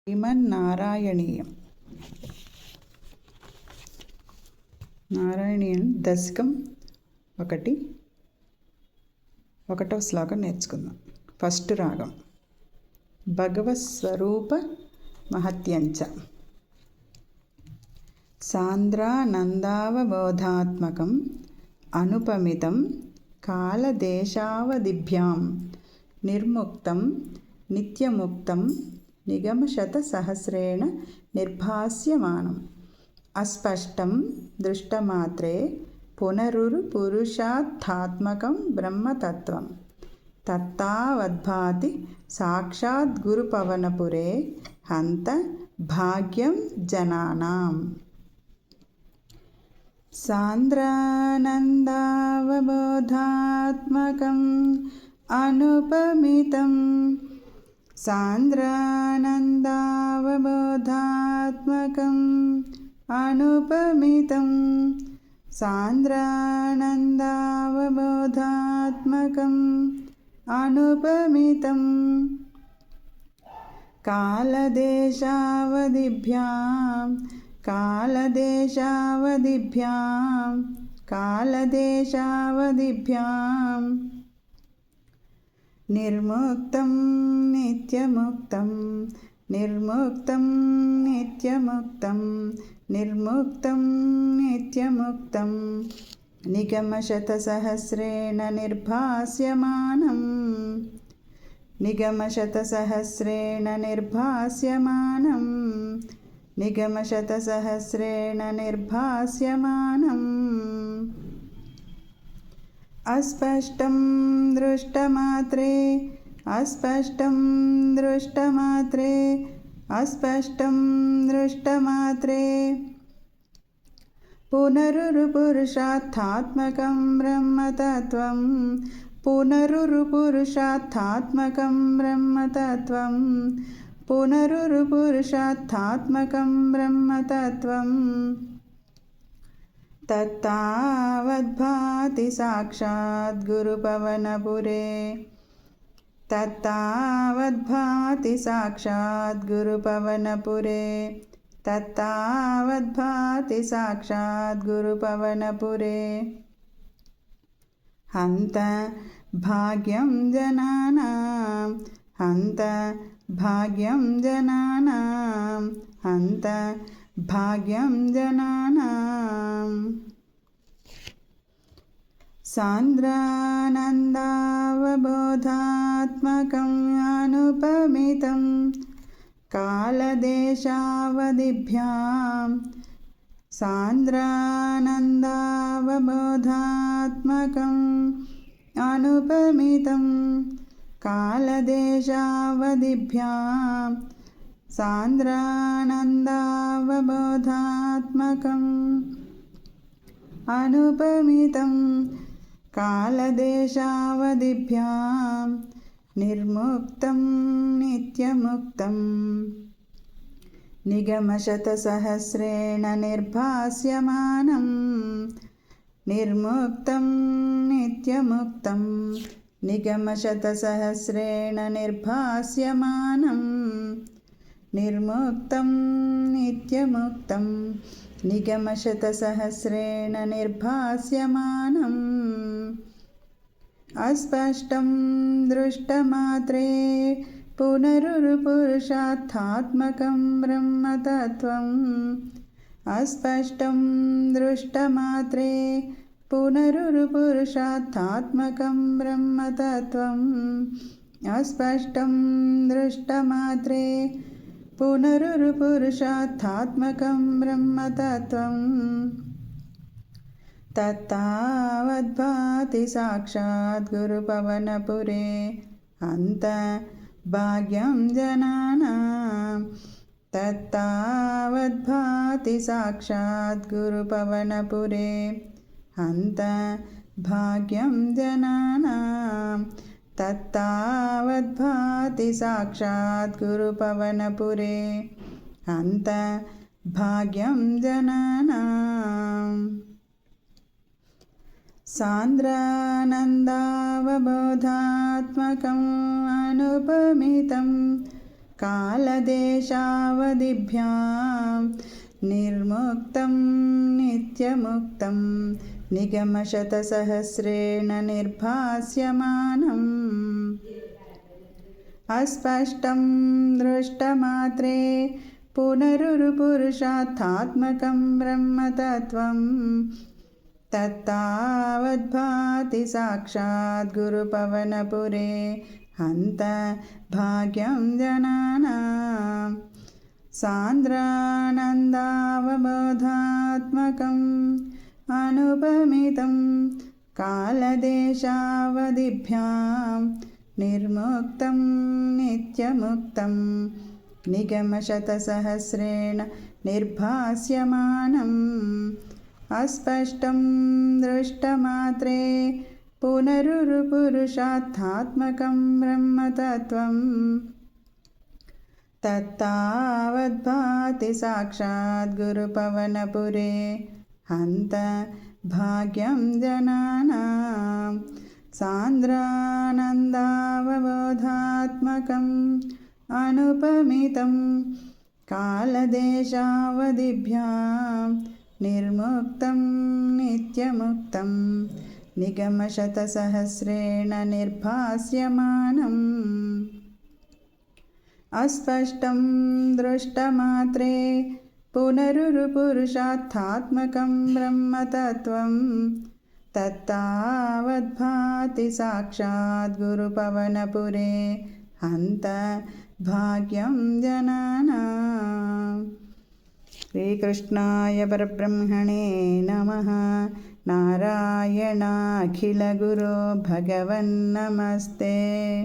శ్రీమన్నారాయణీయం. నారాయణీయం దశకం 1, 1వ శ్లోకం నేర్చుకుందాం. ఫస్ట్ రాగం. భగవత్స్వరూప మహత్యంచ సాంద్రానందావబోధాత్మకం అనుపమితం కాలదేశావధిభ్యాం నిర్ముక్తం నిత్యముక్తం నిగమశతసహస్రేణ నిర్భాస్యమానం అస్పష్టం దృష్టమాత్రే పునరురుపురుషార్థాత్మకం బ్రహ్మతత్వం తత్తావద్భాతి సాక్షాద్గురుపవనపురే హంత భాగ్యం జనానాం. సాంద్రానందావబోధాత్మకం అనుపమితం సాంద్రానందావబోధాత్మకం అనుపమితం సాంద్రానందావబోధాత్మకం అనుపమితం కాలదేశావధిభ్యాం కాలదేశావధిభ్యాం కాలదేశావధిభ్యాం నిర్ముక్తం నిత్యముక్తం నిర్ముక్తం నిత్యముక్తం నిర్ముక్తం నిత్యముక్తం నిగమశతసహస్రేణ నిర్భాస్యమానం నిగమశతసహస్రేణ నిర్భాస్యమానం నిగమశతసహస్రేణ నిర్భాస్యమానం అస్పష్టం దృష్టమాత్రే అస్పష్టం దృష్టమాత్రే అస్పష్టం దృష్టమాత్రే పునరురుపురుషార్థాత్మకం బ్రహ్మతత్వం పునరురుపురుషార్థాత్మకం బ్రహ్మతత్వం పునరురుపురుషార్థాత్మకం బ్రహ్మతత్వం తత్తావద్భాతి సాక్షాద్గురుపవనపురే తత్తావద్భాతి సాక్షాద్గురుపవనపురే తత్తావద్భాతి సాక్షాద్గురుపవనపురే హంత భాగ్యం జనానాం హంత భాగ్యం జనానాం హంత భాగ్యం జనానాం. సాంద్రానందావబోధాత్మకం అనుపమితం కాలదేశావధిభ్యాం సాంద్రానందావబోధాత్మకం అనుపమితం కాలదేశావధిభ్యాం సాంద్రానందావబోధాత్మకం అనుపమితం కాలదేశావధిభ్యాం నిర్ముక్తం నిత్యముక్తం నిగమశతసహస్రేణ నిర్భాస్యమానం నిర్ముక్తం నిత్యముక్తం నిగమశతసహస్రేణ నిర్భాస్యమానం నిర్ముక్తం నిత్యముక్తం నిగమశతసహస్రేణ నిర్భాస్యమానం అస్పష్టం దృష్టమాత్రే పునరురుపురుషార్థాత్మకం బ్రహ్మతత్వం అస్పష్టం దృష్టమాత్రే పునరురుపురుషార్థాత్మకం బ్రహ్మతత్వం అస్పష్టం దృష్టమాత్రే పునరురుపురుషార్థాత్మకం బ్రహ్మతత్వం తత్తావద్భాతి సాక్షాద్గురుపవనపురే హంత భాగ్యం జనానాం తత్తావద్భాతి సాక్షాద్గురుపవనపురే హంత భాగ్యం జనానాం తత్తావద్భాతి సాక్షాద్గురుపవనపురే హంత భాగ్యం జనానాం. సాంద్రానందావబోధాత్మకం అనుపమితం कालदेशावधिभ्यां निर्मुक्तं नित्यमुक्तं निगमशतसहस्रेण निर्भास्यमानम् अस्पष्टं दृष्टमात्रे पुनरुरुपुरुषार्थात्मकं ब्रह्मतत्त्वं तत्तावद्भाति साक्षात् गुरुपवनपुरे हन्त भाग्यं जनानां सान्द्रानन्दावबोधात्मकम् अनुपमितं कालदेशावधिभ्यां निर्मुक्तं नित्यमुक्तं निगमशतसहस्रेण निर्भास्यमानम् अस्पष्टं दृष्टमात्रे पुनरुरुपुरुषार्थात्मकं ब्रह्मतत्त्वं तत्तावद्भाति साक्षात् गुरुपवनपुरे हन्त भाग्यं जनानां सान्द्रानन्दावबोधात्मकम् अनुपमितं कालदेशावधिभ्यां निर्मुक्तं नित्यमुक्तं निगमशतसहस्रेण निर्भास्यमानम् अस्पष्टं दृष्टमात्रे पुनरुरुपुरुषार्थात्मकं ब्रह्मतत्त्वं तत्तावद्भाति साक्षात् गुरुपवनपुरे हन्त भाग्यं जनानां। श्रीकृष्णाय परब्रह्मणे नमः। नारायणाखिलगुरो भगवन्नमस्ते।